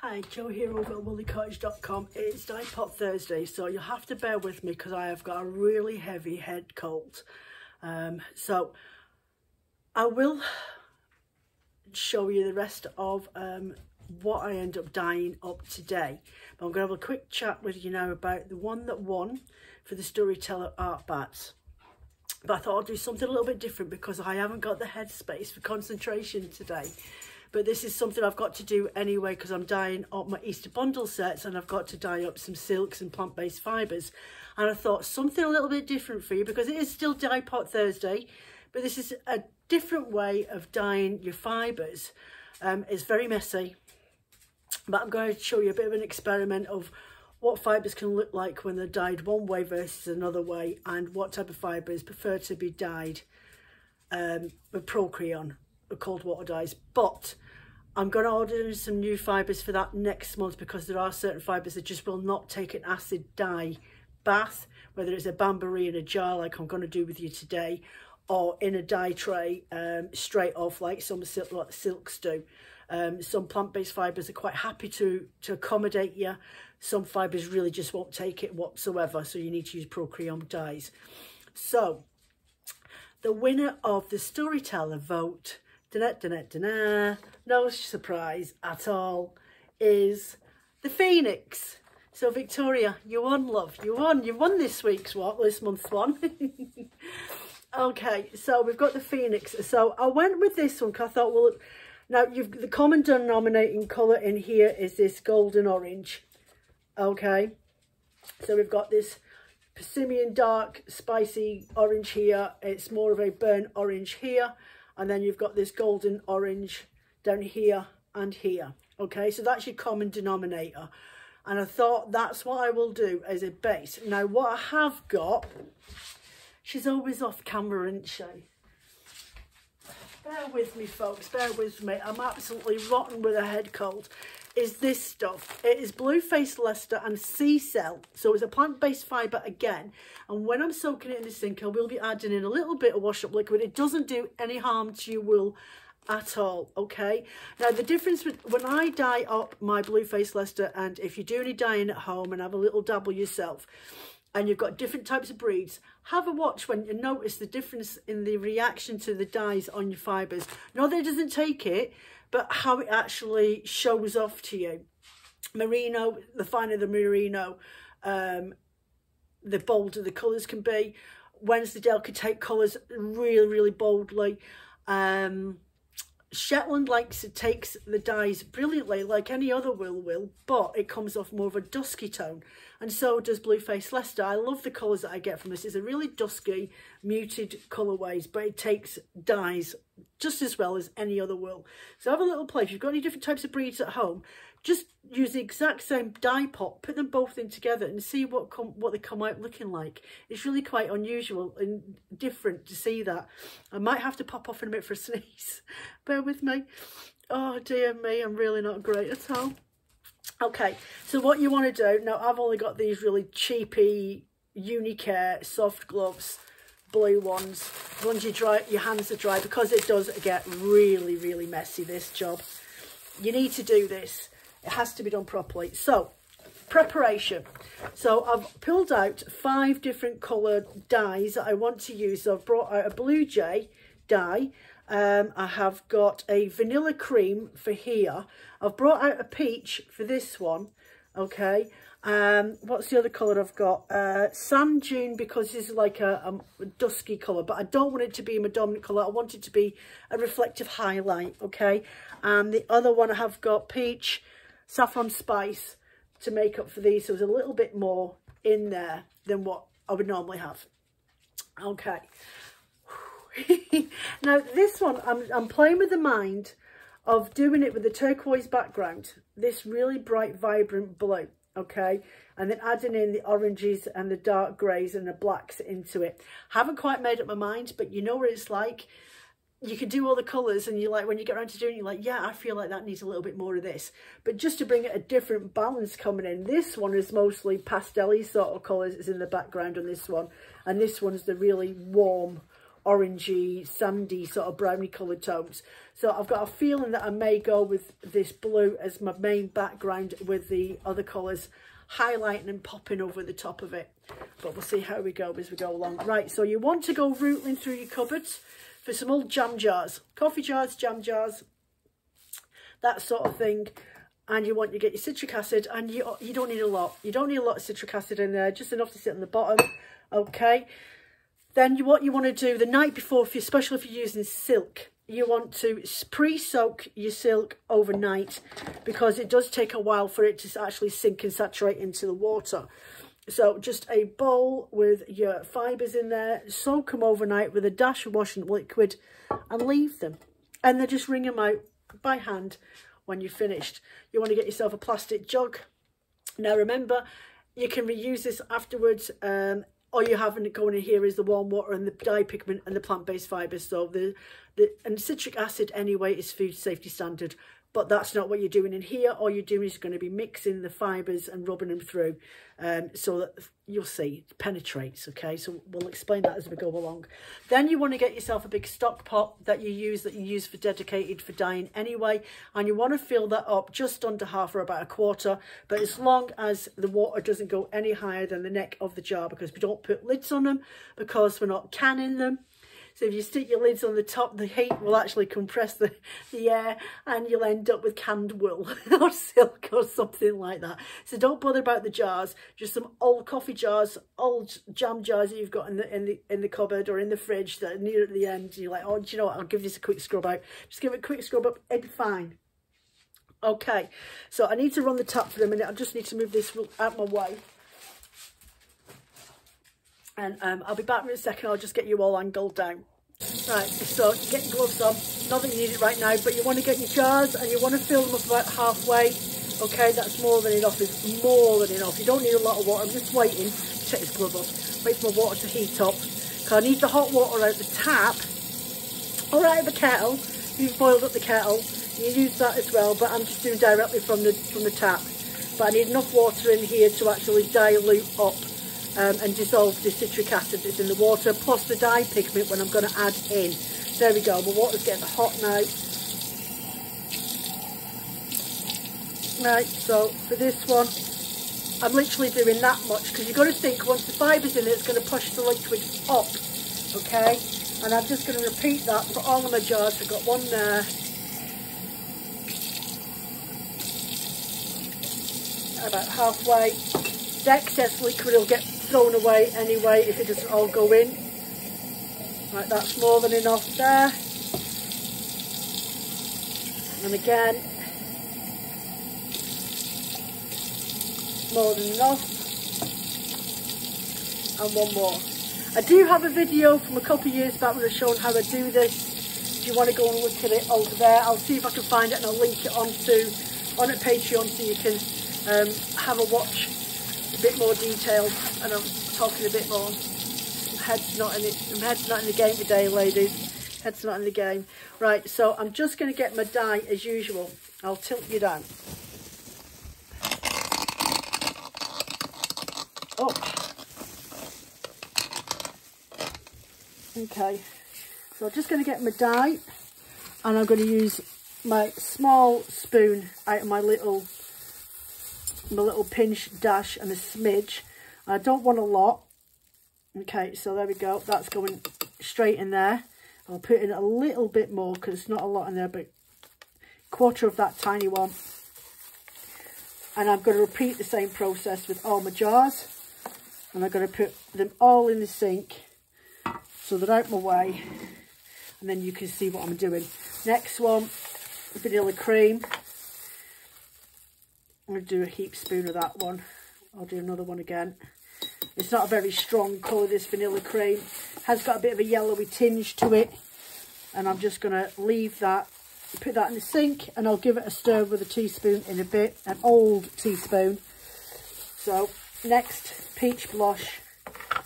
Hi, Jo here over at woollycottage.com. It's Dye Pot Thursday, so you'll have to bear with me because I have got a really heavy head cold. So I will show you the rest of what I end up dyeing up today. But I'm going to have a quick chat with you now about the one that won for the Storyteller Art Bats. But I thought I'd do something a little bit different because I haven't got the headspace for concentration today. But this is something I've got to do anyway because I'm dyeing up my Easter bundle sets and I've got to dye up some silks and plant-based fibres. And I thought something a little bit different for you because it is still Dye Pot Thursday, but this is a different way of dyeing your fibres. It's very messy, but I'm going to show you a bit of an experiment of what fibres can look like when they're dyed one way versus another way, and what type of fibres prefer to be dyed with Procreon, cold water dyes. But I'm going to order some new fibres for that next month because there are certain fibres that just will not take an acid dye bath, whether it's a bain-marie in a jar like I'm going to do with you today, or in a dye tray straight off like some silks do. Some plant-based fibres are quite happy to accommodate you. Some fibres really just won't take it whatsoever, so you need to use Procreon dyes. So the winner of the Storyteller vote, no surprise at all, is the Phoenix. So Victoria, you won, love. You won this month's one. Okay, so we've got the Phoenix. So I went with this one because I thought, well, now the common denominating colour in here is this golden orange. Okay, so we've got this Persimmon dark spicy orange here. It's more of a burnt orange here. And then you've got this golden orange down here and here. Okay, so that's your common denominator. And I thought that's what I will do as a base. Now, what I have got, she's always off camera, isn't she? Bear with me, folks, bear with me. I'm absolutely rotten with a head cold. Is this stuff. It is Blueface Leicester and Sea Cell. So it's a plant-based fibre again. And when I'm soaking it in the sink, I will be adding in a little bit of wash-up liquid. It doesn't do any harm to your wool at all, okay? Now, the difference with when I dye up my Blueface Leicester, and if you do any dyeing at home and have a little dabble yourself, and you've got different types of breeds, have a watch when you notice the difference in the reaction to the dyes on your fibres. Not that it doesn't take it, but how it actually shows off to you. Merino, the finer the merino, the bolder the colours can be. Wensleydale can take colours really, really boldly. Shetland takes the dyes brilliantly like any other wool will, but it comes off more of a dusky tone. And so does Blueface Leicester. I love the colours that I get from this. It's a really dusky, muted colourways, but it takes dyes just as well as any other wool. So have a little play. If you've got any different types of breeds at home, just use the exact same dye pot, put them both in together and see what they come out looking like. It's really quite unusual and different to see that. I might have to pop off in a bit for a sneeze. Bear with me. Oh dear me, I'm really not great at all. Okay, so what you want to do, now I've only got these really cheapy Unicare soft gloves, blue ones. Once you dry, your hands are dry, because it does get really, really messy, this job. You need to do this. It has to be done properly. So, preparation. So I've pulled out 5 different coloured dyes that I want to use. So I've brought out a Blue Jay dye. I have got a vanilla cream for here. I've brought out a peach for this one. Okay. What's the other colour I've got? Sand Dune, because this is like a dusky colour, but I don't want it to be my dominant colour. I want it to be a reflective highlight. Okay. And the other one I have got peach, saffron spice to make up for these. So there's a little bit more in there than what I would normally have. Okay. Now this one, I'm playing with the mind of doing it with the turquoise background, this really bright, vibrant blue, okay, and then adding in the oranges and the dark greys and the blacks into it. Haven't quite made up my mind, but you know what it's like. You can do all the colours and you're like, when you get around to doing it, you're like, yeah, I feel like that needs a little bit more of this. But just to bring it a different balance coming in, this one is mostly pastel-y sort of colours is in the background on this one. And this one's the really warm orangey, sandy, sort of browny coloured tones. So I've got a feeling that I may go with this blue as my main background with the other colours highlighting and popping over the top of it. But we'll see how we go as we go along. Right, so you want to go rootling through your cupboards for some old jam jars, coffee jars, jam jars, that sort of thing. And you want to get your citric acid, and you don't need a lot. You don't need a lot of citric acid in there, just enough to sit on the bottom. Okay. Then what you want to do the night before, especially if you're using silk, you want to pre-soak your silk overnight, because it does take a while for it to actually sink and saturate into the water. So just a bowl with your fibres in there, soak them overnight with a dash of washing liquid and leave them. And then just wring them out by hand when you're finished. You want to get yourself a plastic jug. Now remember, you can reuse this afterwards. All you have going in here is the warm water and the dye pigment and the plant-based fibres. So and citric acid anyway is food safety standard, but that's not what you're doing in here. All you're doing is going to be mixing the fibres and rubbing them through, so that you'll see it penetrates. Okay, so we'll explain that as we go along. Then you want to get yourself a big stock pot that you use for dedicated for dyeing anyway, and you want to fill that up just under half or about a quarter, but as long as the water doesn't go any higher than the neck of the jar, because we don't put lids on them, because we're not canning them. So if you stick your lids on the top, the heat will actually compress the air, and you'll end up with canned wool or silk or something like that. So don't bother about the jars. Just some old coffee jars, old jam jars that you've got in the cupboard or in the fridge that are near at the end. And you're like, oh, do you know what? I'll give this a quick scrub out. Just give it a quick scrub up. It'll be fine. Okay. So I need to run the tap for a minute. I just need to move this out my way. And I'll be back in a second. I'll just get you all angled down. Right, so get your gloves on. Not that you need it right now, but you want to get your jars and you want to fill them up about halfway. Okay, that's more than enough. It's more than enough. You don't need a lot of water. I'm just waiting. Check this glove off. Wait for my water to heat up. Because I need the hot water out the tap or out of the kettle. You've boiled up the kettle. You use that as well, but I'm just doing directly from the tap. But I need enough water in here to actually dilute up and dissolve the citric acid that's in the water, plus the dye pigment when I'm going to add in. There we go. The water's getting hot now. Right, so for this one, I'm literally doing that much, because you've got to think once the fiber's in it, it's going to push the liquid up. Okay, and I'm just going to repeat that for all of my jars. I've got one there. About halfway. The excess liquid will get thrown away anyway if it doesn't all go in. Right, that's more than enough there. And again, more than enough. And one more. I do have a video from a couple of years back when I was showing how I do this. If you want to go and look at it over there, I'll see if I can find it and I'll link it on at Patreon so you can have a watch. A bit more detailed, and I'm talking a bit more. My head's not in it. My head's not in the game today, ladies. Head's not in the game. Right, so I'm just going to get my dye as usual. I'll tilt you down. Oh. Okay. So I'm just going to get my dye, and I'm going to use my small spoon out of my little pinch dash and a smidge. I don't want a lot. Okay, so there we go. That's going straight in there. I'll put in a little bit more because it's not a lot in there, but a quarter of that tiny one. And I'm going to repeat the same process with all my jars. And I'm going to put them all in the sink so they're out my way. And then you can see what I'm doing. Next one, vanilla cream. I'm going to do a heap spoon of that one. I'll do another one again. It's not a very strong colour, this vanilla cream. It has got a bit of a yellowy tinge to it. And I'm just going to leave that, put that in the sink, and I'll give it a stir with a teaspoon in a bit, an old teaspoon. So next, peach blush.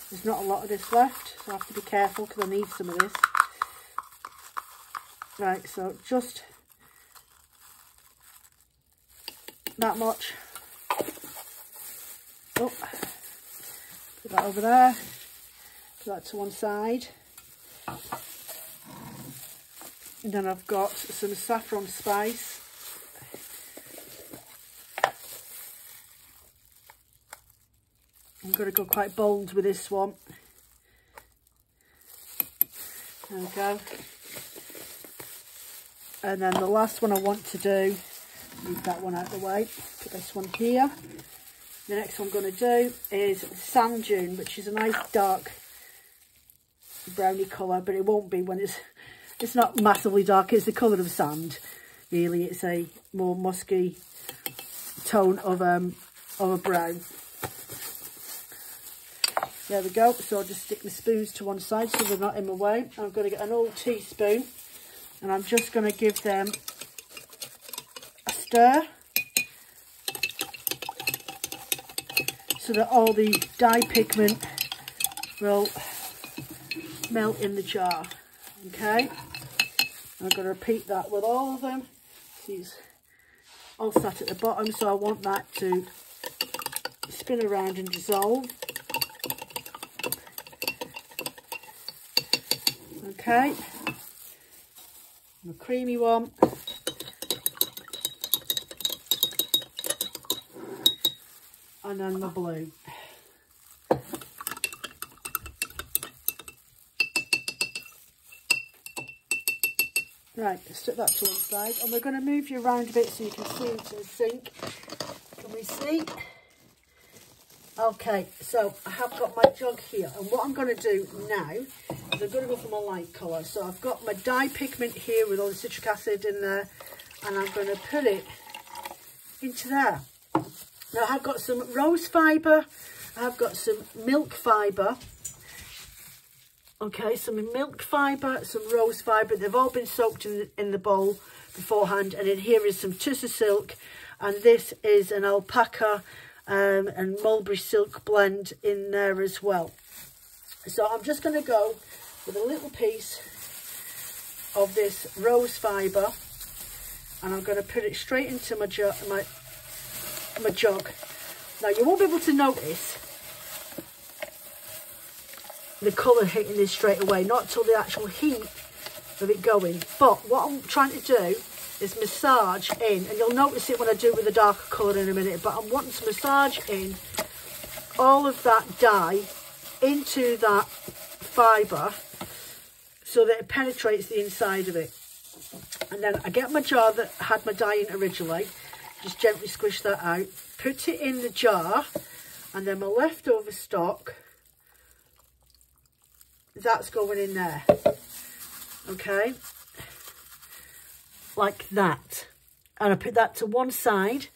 There's not a lot of this left, so I have to be careful because I need some of this. Right, so just that much. Oh, put that over there. Put that to one side. And then I've got some saffron spice. I'm going to go quite bold with this one. There we go. And then the last one I want to do, move that one out of the way, put this one here. The next one I'm going to do is sand dune, which is a nice dark browny colour, but it won't be when it's not massively dark. It's the colour of sand, really. It's a more musky tone of a brown. There we go. So I'll just stick the spoons to one side so they're not in my way. I'm going to get an old teaspoon and I'm just going to give them a stir so that all the dye pigment will melt in the jar. Okay, I'm going to repeat that with all of them. These all sat at the bottom, so I want that to spin around and dissolve. Okay, my creamy one. And then my blue. Right, stick that to one side. And we're going to move you around a bit so you can see into the sink. Can we see? Okay, so I have got my jug here. And what I'm going to do now is I'm going to go for my light colour. So I've got my dye pigment here with all the citric acid in there. And I'm going to put it into there. Now I've got some rose fibre. I've got some milk fibre. Okay, some milk fibre, some rose fibre. They've all been soaked in the bowl beforehand. And in here is some tussar silk. And this is an alpaca and mulberry silk blend in there as well. So I'm just going to go with a little piece of this rose fibre. And I'm going to put it straight into my jug. Now you won't be able to notice the colour hitting this straight away, not till the actual heat of it going. But what I'm trying to do is massage in, and you'll notice it when I do it with a darker colour in a minute, but I'm wanting to massage in all of that dye into that fibre so that it penetrates the inside of it. And then I get my jar that had my dye in originally, just gently squish that out, put it in the jar, and then my leftover stock, that's going in there. Okay, like that. And I put that to one side.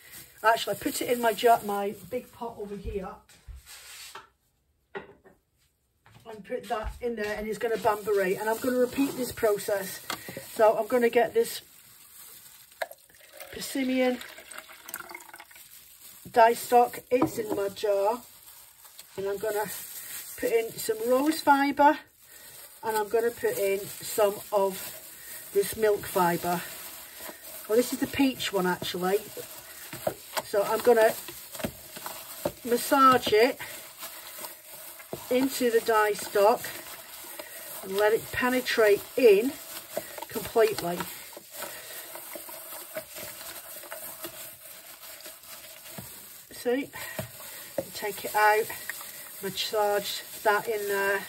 Actually, I put it in my jar, my big pot over here, and put that in there, and it's going to bamberate. And I'm going to repeat this process. So I'm going to get this Persimmon dye stock. It's in my jar, and I'm going to put in some rose fibre, and I'm going to put in some of this milk fibre. Well, this is the peach one actually. So I'm going to massage it into the dye stock and let it penetrate in completely. See? Take it out, massage that in there,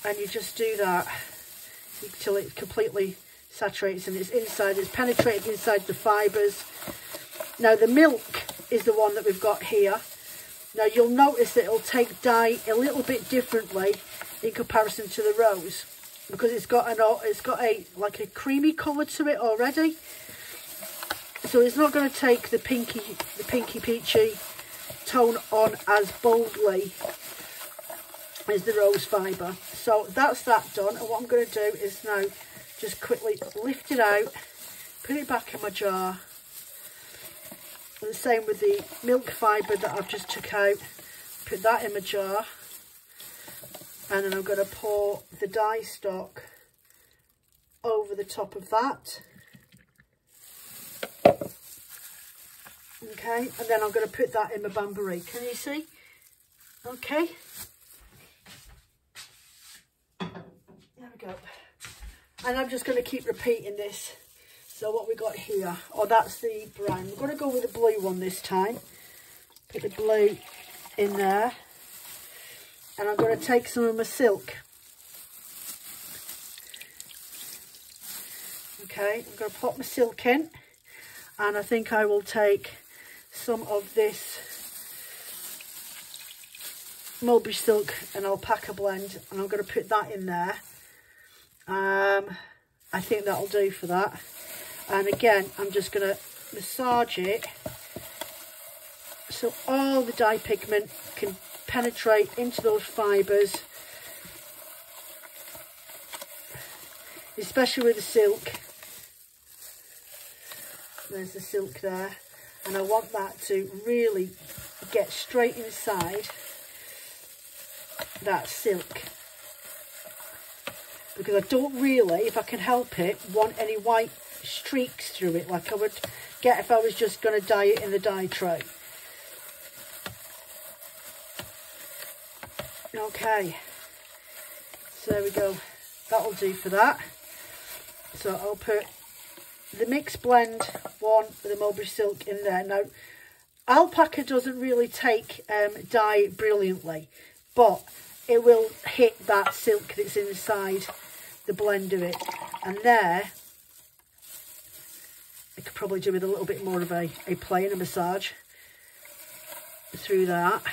and you just do that until it completely saturates and it's inside, it's penetrated inside the fibres. Now the milk is the one that we've got here. Now you'll notice that it'll take dye a little bit differently in comparison to the rose, because it's got a like a creamy colour to it already. So it's not going to take the pinky peachy tone on as boldly as the rose fibre. So that's that done, and what I'm going to do is now just quickly lift it out, put it back in my jar, and the same with the milk fibre that I've just took out, put that in my jar, and then I'm going to pour the dye stock over the top of that. Okay, and then I'm going to put that in my bambury. Can you see? Okay. And I'm just going to keep repeating this. So what we got here, oh, that's the brown. We're going to go with the blue one this time. Put the blue in there. And I'm going to take some of my silk. Okay, I'm going to pop my silk in. And I think I will take some of this mulberry silk and alpaca blend. And I'm going to put that in there. I think that'll do for that. And again, I'm just going to massage it so all the dye pigment can penetrate into those fibres, especially with the silk. There's the silk there, and I want that to really get straight inside that silk, because I don't really, if I can help it, want any white streaks through it like I would get if I was just going to dye it in the dye tray. Okay, so there we go, that'll do for that. So I'll put the mixed blend one with the mulberry silk in there. Now, alpaca doesn't really take dye brilliantly, but it will hit that silk that's inside the blend of it. And there, I could probably do with a little bit more of a play and a massage through that.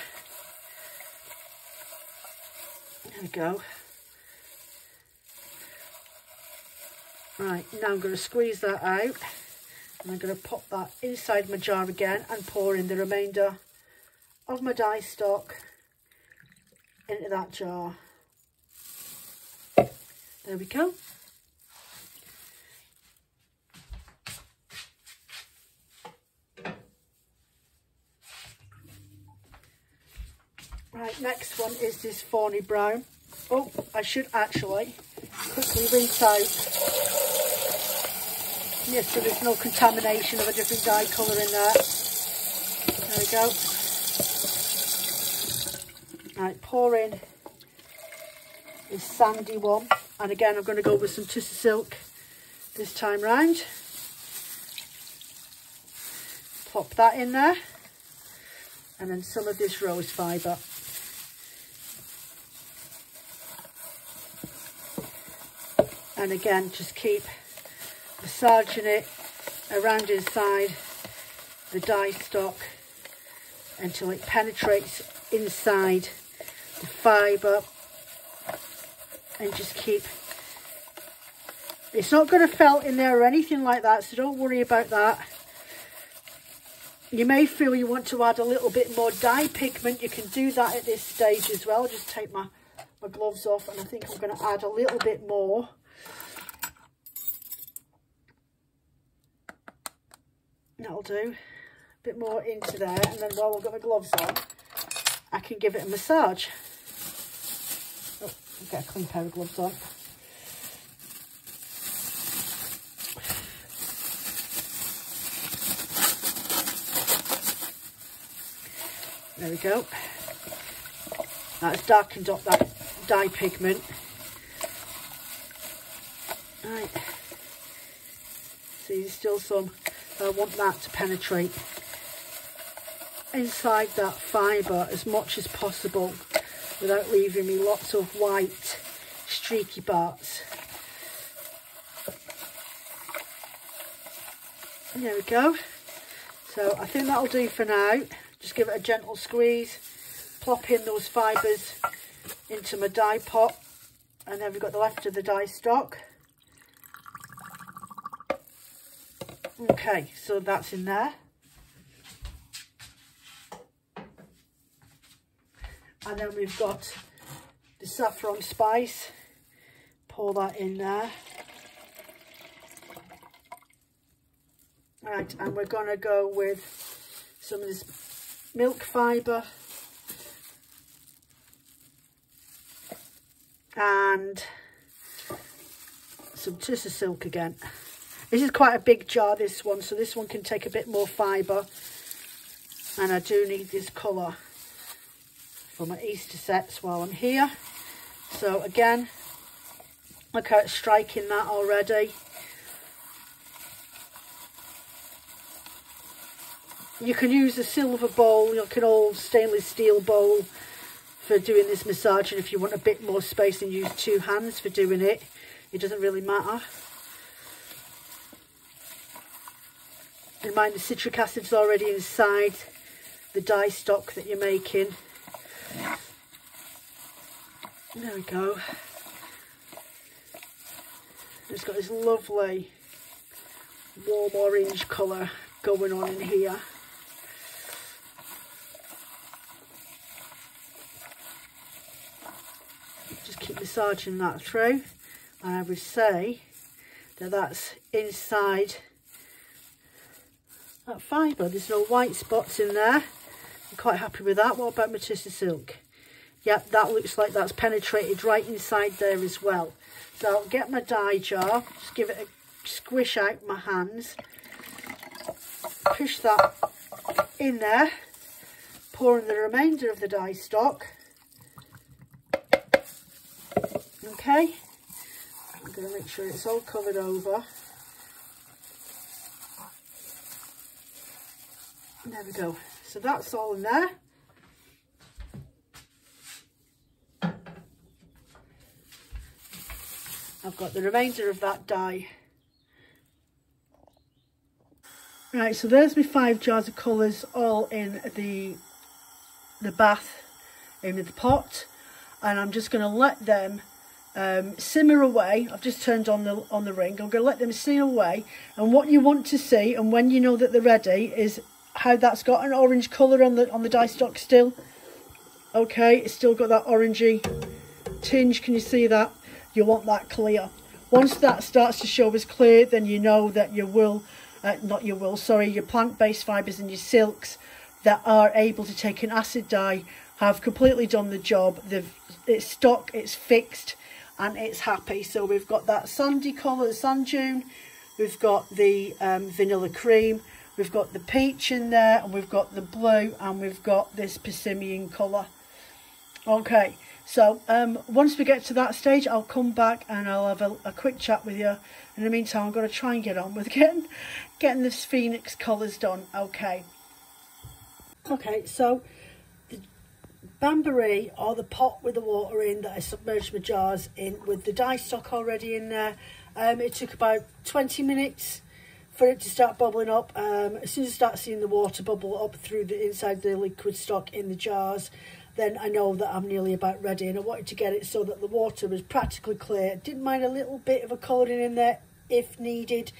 There we go. Right, now I'm going to squeeze that out, and I'm going to pop that inside my jar again and pour in the remainder of my dye stock into that jar. There we go. Right, next one is this fawny brown. Oh, I should actually quickly rinse out. Yes, so there's no contamination of a different dye colour in there. There we go. Right, pour in this sandy one. And again, I'm going to go with some Tussah silk this time round. Pop that in there. And then some of this rose fibre. And again, just keep massaging it around inside the dye stock until it penetrates inside the fibre, and just keep, it's not going to felt in there or anything like that, so don't worry about that. You may feel you want to add a little bit more dye pigment. You can do that at this stage as well. I'll just take my gloves off, and I think I'm going to add a little bit more. That'll do. A bit more into there, and then while I've got my gloves on, I can give it a massage. Oh, get a clean pair of gloves on. There we go. That's darkened up that dye pigment. Right. See, there's still some. I want that to penetrate inside that fibre as much as possible without leaving me lots of white streaky parts. And there we go. So I think that'll do for now. Just give it a gentle squeeze, plop in those fibres into my dye pot, and then we've got the left of the dye stock. Okay, so that's in there. And then we've got the saffron spice. Pour that in there. Right, and we're going to go with some of this milk fibre. And some Tussah silk again. This is quite a big jar, this one, so this one can take a bit more fibre. And I do need this colour for my Easter sets while I'm here. So again, Look at striking that already. You can use a silver bowl, like an old stainless steel bowl, for doing this massage, and if you want a bit more space, then use 2 hands for doing it. It doesn't really matter. And mind the citric acid's already inside the dye stock that you're making. There we go. It's got this lovely warm orange colour going on in here. Just keep massaging that through, and I would say that that's inside that fibre. There's no white spots in there. I'm quite happy with that. What about Matissa Silk? Yep, that looks like that's penetrated right inside there as well. So I'll get my dye jar, just give it a squish out my hands, push that in there, pour in the remainder of the dye stock. Okay, I'm going to make sure it's all covered over. There we go. So that's all in there. I've got the remainder of that dye. Right, so there's my 5 jars of colours all in the bath, in the pot, and I'm just going to let them simmer away. I've just turned on the ring. I'm going to let them simmer away, and what you want to see, and when you know that they're ready, is how that's got an orange colour on the dye stock still. Okay, it's still got that orangey tinge. Can you see that? You want that clear. Once that starts to show as clear, then you know that your your plant-based fibres and your silks that are able to take an acid dye have completely done the job. It's stock, it's fixed, and it's happy. So we've got that sandy colour, sand dune, we've got the vanilla cream, we've got the peach in there, and we've got the blue, and we've got this persimmon colour. Okay, so once we get to that stage, I'll come back and I'll have a quick chat with you. In the meantime, I'm going to try and get on with getting this Phoenix colours done. Okay, so the Banbury, or the pot with the water in that I submerged my jars in with the dye stock already in there, it took about 20 minutes for it to start bubbling up. As soon as I start seeing the water bubble up through the inside the liquid stock in the jars, then I know that I'm nearly about ready. And I wanted to get it so that the water was practically clear. Didn't mind a little bit of a colouring in there if needed,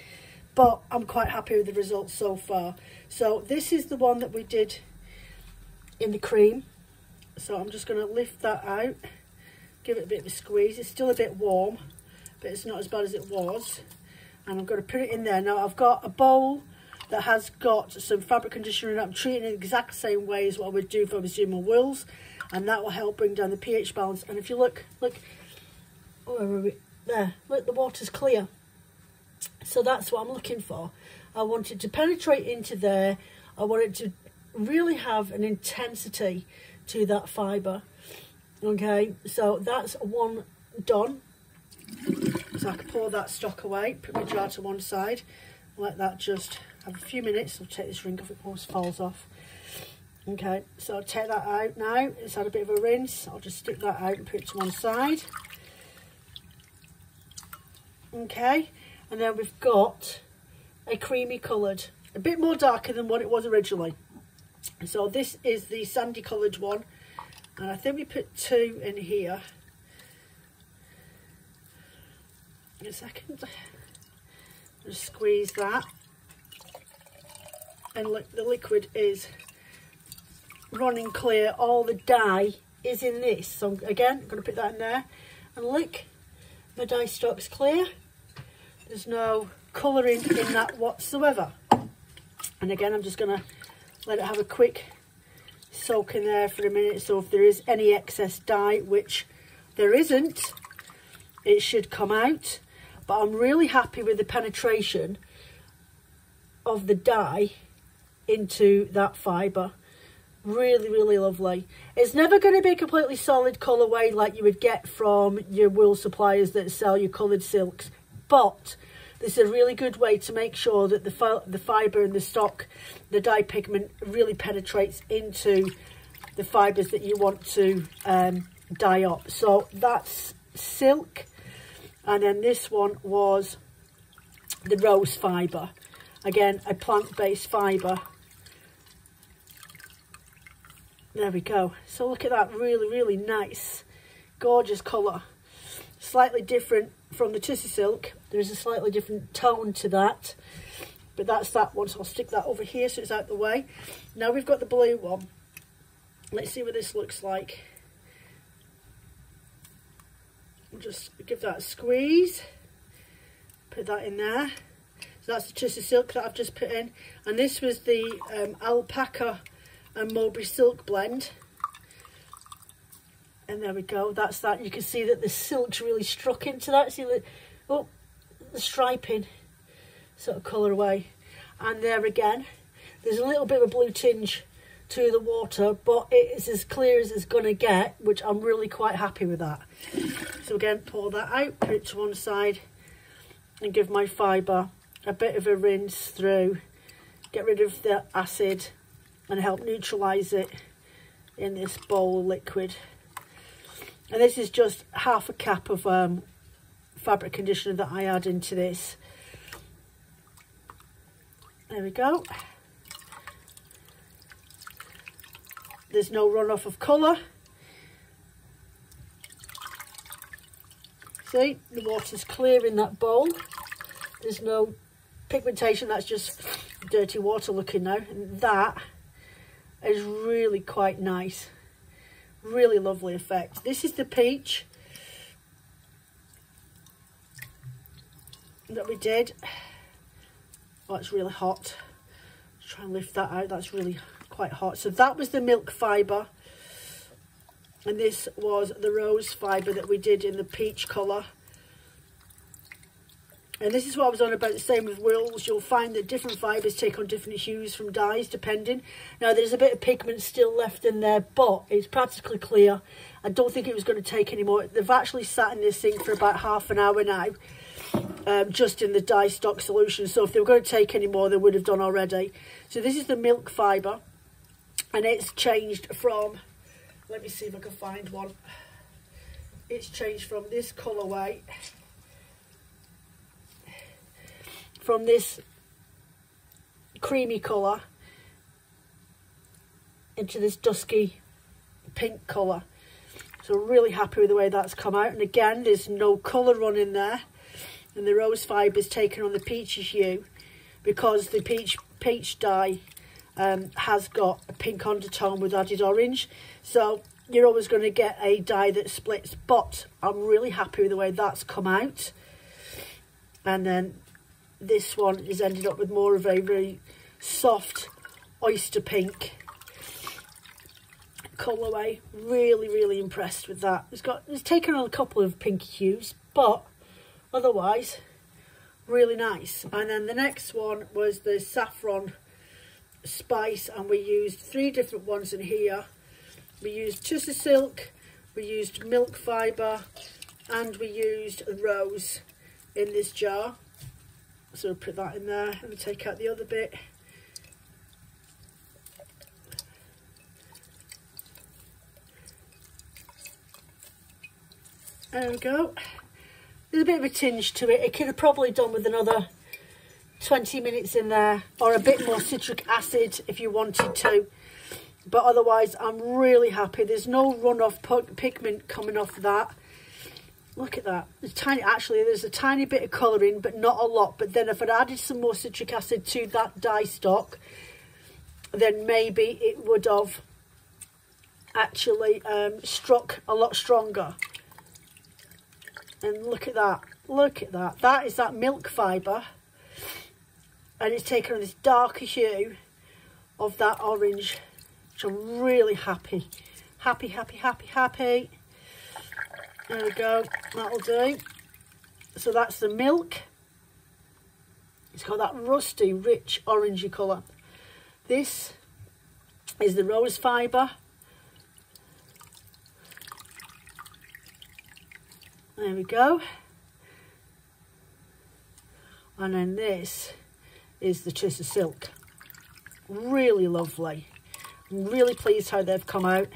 but I'm quite happy with the results so far. So this is the one that we did in the cream. So I'm just going to lift that out, give it a bit of a squeeze. It's still a bit warm, but it's not as bad as it was. And I'm going to put it in there. Now I've got a bowl that has got some fabric conditioner in it. I'm treating it the exact same way as what I would do if I was doing my wools, and that will help bring down the pH balance. And if you look, where are we? There, look, the water's clear. So that's what I'm looking for. I want it to penetrate into there. I want it to really have an intensity to that fibre. Okay, so that's one done. So I can pour that stock away, put my jar to one side, let that just have a few minutes. I'll take this ring off, it almost falls off. Okay, so I'll take that out now. It's had a bit of a rinse. I'll just stick that out and put it to one side. Okay, and then we've got a creamy coloured, a bit more darker than what it was originally. So this is the sandy coloured one, and I think we put 2 in here. A second, just squeeze that, and look, the liquid is running clear. All the dye is in this. So again, I'm going to put that in there, and look, my dye stock's clear. There's no colouring in that whatsoever. And again, I'm just going to let it have a quick soak in there for a minute. So if there is any excess dye, which there isn't, it should come out. But I'm really happy with the penetration of the dye into that fibre. Really, really lovely. It's never going to be a completely solid colourway like you would get from your wool suppliers that sell your coloured silks, but this is a really good way to make sure that the fibre and the stock, the dye pigment, really penetrates into the fibres that you want to dye up. So that's silk, and then this one was the rose fibre. Again, a plant-based fibre. There we go. So look at that, really, really nice, gorgeous colour. Slightly different from the Tussie Silk. There's a slightly different tone to that. But that's that one, so I'll stick that over here so it's out the way. Now we've got the blue one. Let's see what this looks like. I'll just give that a squeeze. Put that in there. So that's the Tussie Silk that I've just put in. And this was the alpaca and Mulberry Silk blend. And there we go, that's that. You can see that the silk's really struck into that. See the striping sort of colourway. And there again, there's a little bit of a blue tinge to the water, but it is as clear as it's going to get, which I'm really quite happy with that. So again, pour that out, put it to one side, and give my fibre a bit of a rinse through. Get rid of the acid and help neutralise it in this bowl liquid. And this is just half a cap of fabric conditioner that I add into this. There we go. There's no runoff of colour. See, the water's clear in that bowl. There's no pigmentation, that's just dirty water looking now. And that is really quite nice. Really lovely effect. This is the peach that we did. Oh, it's really hot. Let's try and lift that out. That's really quite hot. So that was the milk fibre, and this was the rose fibre that we did in the peach colour. And this is what I was on about, the same with wools. You'll find that different fibres take on different hues from dyes, depending. Now, there's a bit of pigment still left in there, but it's practically clear. I don't think it was going to take any more. They've actually sat in this sink for about half an hour now, just in the dye stock solution. So if they were going to take any more, they would have done already. So this is the milk fibre, and it's changed from, let me see if I can find one. It's changed from this colourway, from this creamy colour into this dusky pink colour. So really happy with the way that's come out. And again, there's no colour run in there, and the rose fibre is taken on the peachy hue because the peach dye has got a pink undertone with added orange. So you're always going to get a dye that splits, but I'm really happy with the way that's come out. And then this one is ended up with more of a very soft oyster pink colourway. Really, really impressed with that. It's taken on a couple of pinky hues, but otherwise really nice. And then the next one was the saffron spice, and we used 3 different ones in here. We used Tussie Silk, we used milk fibre, and we used rose in this jar. So put that in there and take out the other bit. There we go. There's a bit of a tinge to it. It could have probably done with another 20 minutes in there, or a bit more citric acid if you wanted to. But otherwise, I'm really happy. There's no runoff pigment coming off that. Look at that. There's a tiny bit of colouring, but not a lot. But then if I'd added some more citric acid to that dye stock, then maybe it would have actually struck a lot stronger. And look at that. Look at that. That is that milk fibre. And it's taken on this darker hue of that orange, which I'm really happy. Happy, happy, happy, happy. There we go, that'll do. So that's the milk. It's got that rusty, rich, orangey colour. This is the rose fibre. There we go. And then this is the Tussah Silk. Really lovely. I'm really pleased how they've come out.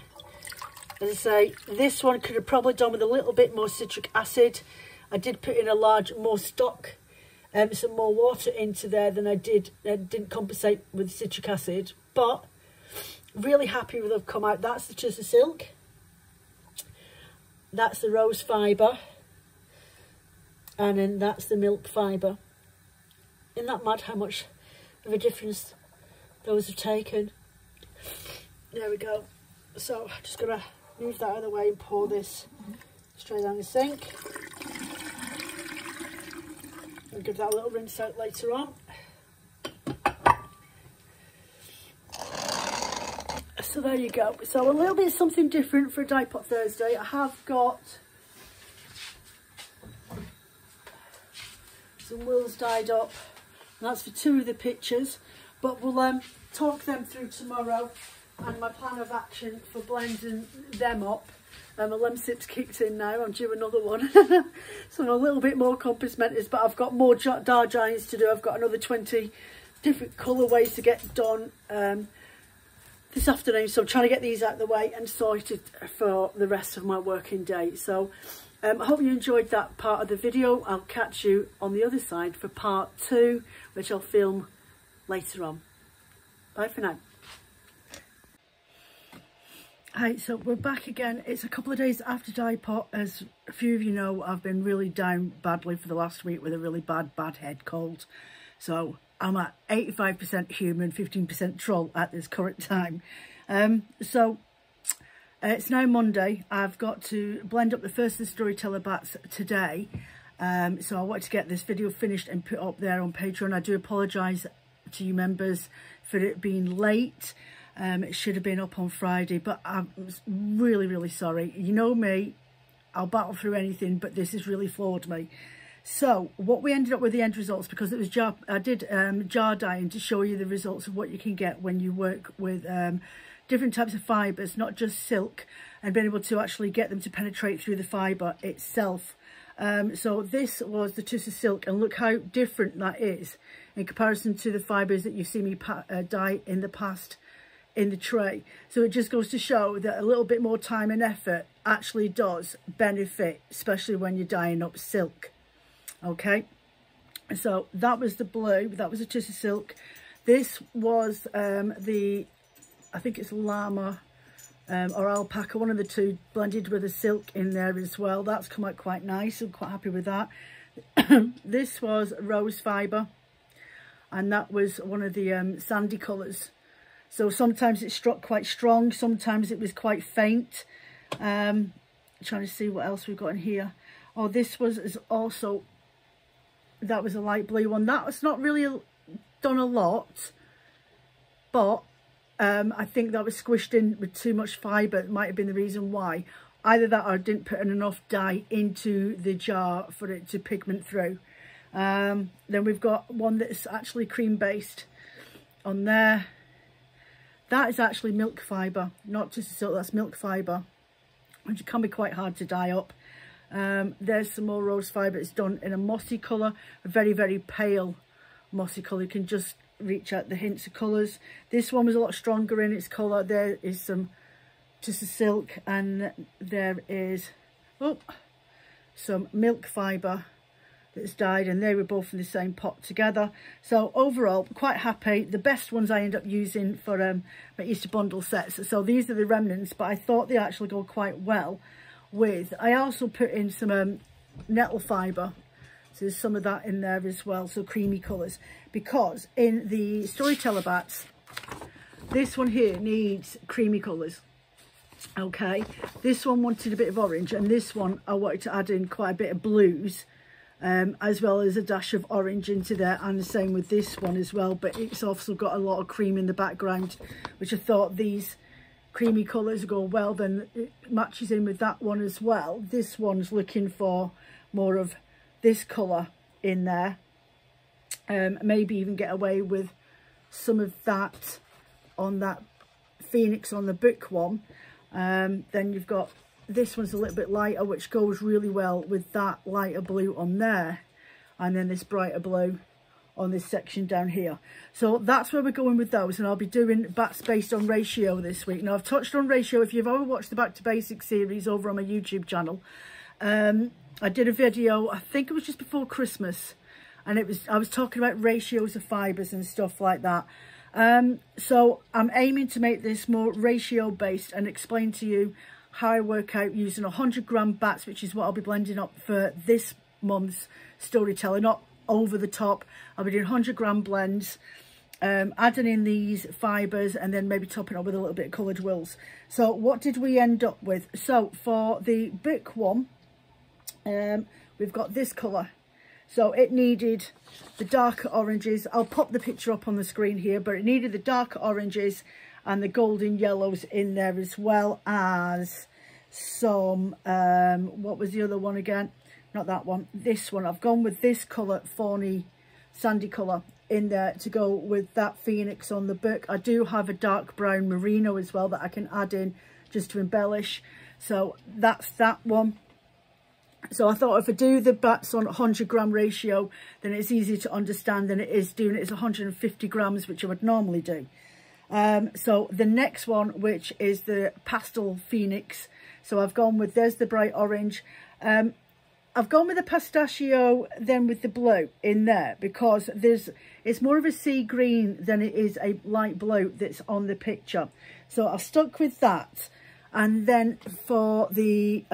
As I say, this one could have probably done with a little bit more citric acid. I did put in a large, more stock, some more water into there than I did. I didn't compensate with citric acid, but really happy with they've come out. That's the Tussah Silk. That's the rose fibre. And then that's the milk fibre. Isn't that mad how much of a difference those have taken? There we go. So I'm just going to move that out of the way and pour this straight down the sink. I'll give that a little rinse out later on. So there you go. So a little bit something different for a Dye Pot Thursday. I have got some wills dyed up, and that's for 2 of the pictures, but we'll talk them through tomorrow, and my plan of action for blending them up. My Lemsip's kicked in now. I'm due another one. So I'm a little bit more compass mentis, but I've got more Dar Giants to do. I've got another 20 different colourways to get done this afternoon, so I'm trying to get these out of the way and sorted for the rest of my working day. So I hope you enjoyed that part of the video. I'll catch you on the other side for part 2, which I'll film later on. Bye for now. Hi, so we're back again. It's a couple of days after Dye Pot. As a few of you know, I've been really down badly for the last week with a really bad head cold. So I'm at 85% human, 15% troll at this current time. It's now Monday. I've got to blend up the first of the Storyteller bats today. So I want to get this video finished and put up there on Patreon. I do apologise to you members for it being late. It should have been up on Friday, but I'm really, really sorry. You know me, I'll battle through anything, but this has really floored me. So what we ended up with the end results, because it was I did jar dyeing to show you the results of what you can get when you work with different types of fibres, not just silk, and being able to actually get them to penetrate through the fibre itself. So this was the Tussah Silk, and look how different that is in comparison to the fibres that you've seen me dye in the past in the tray. So it just goes to show that a little bit more time and effort actually does benefit, especially when you're dyeing up silk. Okay, so that was the blue, that was a Tussah Silk. This was I think it's llama or alpaca, one of the two, blended with a silk in there as well. That's come out quite nice. I'm quite happy with that. This was rose fibre, and that was one of the sandy colours. So sometimes it struck quite strong, sometimes it was quite faint. Trying to see what else we've got in here. Oh, this is also, that was a light blue one. That was not really done a lot, but I think that was squished in with too much fibre. It might have been the reason why. Either that or I didn't put enough dye into the jar for it to pigment through. Then we've got one that's actually cream based on there. That is actually milk fibre, not just a silk, that's milk fibre, which can be quite hard to dye up. There's some more rose fibre. It's done in a mossy colour, a very, very pale mossy colour. You can just reach out the hints of colours. This one was a lot stronger in its colour. There is some Tussah Silk, and there is some milk fibre that's dyed, and they were both in the same pot together. So overall, quite happy. The best ones I end up using for my Easter bundle sets. So these are the remnants, but I thought they actually go quite well with. I also put in some nettle fibre. So there's some of that in there as well, so creamy colours. Because in the Storyteller bats, this one here needs creamy colours. Okay, this one wanted a bit of orange, and this one I wanted to add in quite a bit of blues, as well as a dash of orange into there, and the same with this one as well. But it's also got a lot of cream in the background, which I thought these creamy colours go well, then it matches in with that one as well. This one's looking for more of this colour in there, maybe even get away with some of that on that Phoenix on the book one. Then you've got, this one's a little bit lighter, which goes really well with that lighter blue on there. And then this brighter blue on this section down here. So that's where we're going with those, and I'll be doing bats based on ratio this week. Now I've touched on ratio. If you've ever watched the Back to Basics series over on my YouTube channel, I did a video, I think it was just before Christmas, and I was talking about ratios of fibres and stuff like that. So I'm aiming to make this more ratio based and explain to you how I work out using 100 gram bats, which is what I'll be blending up for this month's storyteller, not over the top. I'll be doing 100 gram blends, adding in these fibres, and then maybe topping up with a little bit of coloured wills. So what did we end up with? So for the book one, we've got this colour. So it needed the darker oranges. I'll pop the picture up on the screen here, but it needed the darker oranges and the golden yellows in there, as well as some, what was the other one again? Not that one, this one. I've gone with this colour, fawny sandy colour in there to go with that Phoenix on the book. I do have a dark brown merino as well that I can add in just to embellish. So that's that one. So I thought if I do the bats on 100 gram ratio, then it's easier to understand than it is doing it as 150 grams, which I would normally do. So the next one, which is the pastel Phoenix. So I've gone with, there's the bright orange. I've gone with the pistachio then with the blue in there because it's more of a sea green than it is a light blue that's on the picture. So I've stuck with that. And then for the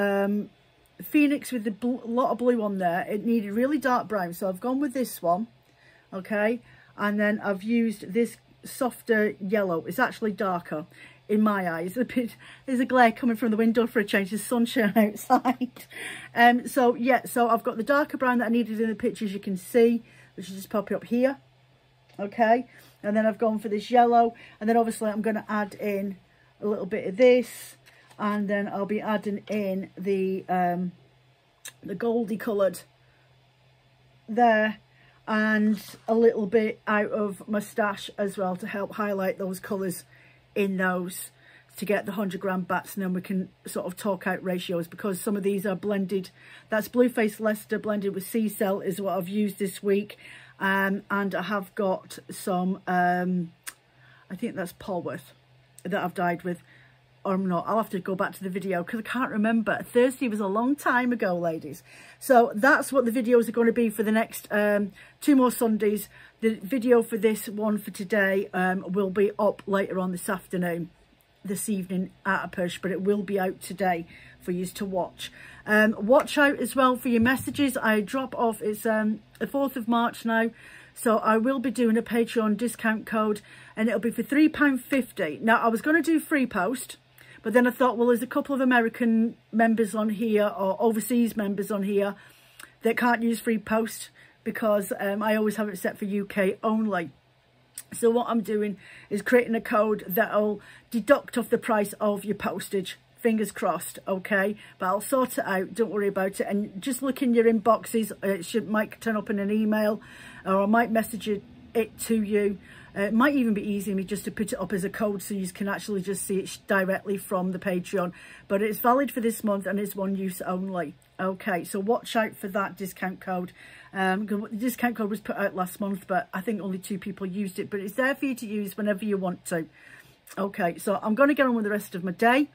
Phoenix with the lot of blue on there, it needed really dark brown. So I've gone with this one, okay? And then I've used this softer yellow. It's actually darker in my eyes. There's a glare coming from the window for a change. There's sunshine outside. So yeah, so I've got the darker brown that I needed in the picture, as you can see, which is just popping up here, okay? And then I've gone for this yellow, and then obviously I'm going to add in a little bit of this, and then I'll be adding in the goldy coloured there, and a little bit out of Moustache as well to help highlight those colours in those to get the 100 gram bats. And then we can sort of talk out ratios, because some of these are blended. That's Blueface Leicester blended with Sea Cell is what I've used this week, and I have got some I think that's Polworth that I've dyed with, or not. I'll have to go back to the video because I can't remember. Thursday was a long time ago, ladies. So that's what the videos are going to be for the next 2 more Sundays. The video for this one for today will be up later on this evening at a push, but it will be out today for you to watch. Watch out as well for your messages. I drop off, it's the 4th of March now, so I will be doing a Patreon discount code, and it'll be for £3.50. Now I was going to do free post, but then I thought, well, there's a couple of American members on here, or overseas members on here, that can't use free post, because I always have it set for UK only. So what I'm doing is creating a code that'll deduct off the price of your postage. Fingers crossed, okay? But I'll sort it out, don't worry about it. And just look in your inboxes. It might turn up in an email, or I might message it to you. It might even be easy me just to put it up as a code so you can actually just see it directly from the Patreon. But it's valid for this month and it's one use only. Okay, so watch out for that discount code. The discount code was put out last month, but I think only 2 people used it. But it's there for you to use whenever you want to. Okay, so I'm going to get on with the rest of my day.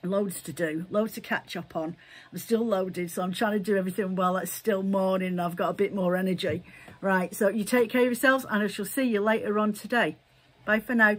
Loads to do, loads to catch up on. I'm still loaded, so I'm trying to do everything while it's still morning and I've got a bit more energy. Right, so you take care of yourselves, and I shall see you later on today. Bye for now.